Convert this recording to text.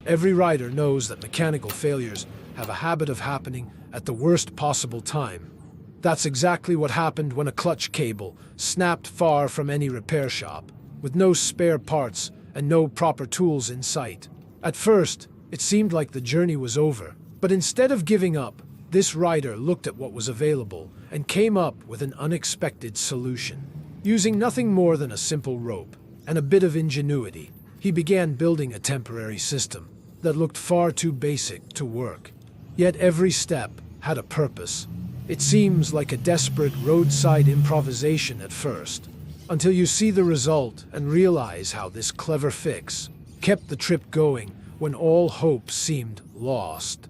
Every rider knows that mechanical failures have a habit of happening at the worst possible time. That's exactly what happened when a clutch cable snapped far from any repair shop, with no spare parts and no proper tools in sight. At first, it seemed like the journey was over, but instead of giving up, this rider looked at what was available and came up with an unexpected solution. Using nothing more than a simple rope and a bit of ingenuity, he began building a temporary system that looked far too basic to work. Yet every step had a purpose. It seems like a desperate roadside improvisation at first, until you see the result and realize how this clever fix kept the trip going when all hope seemed lost.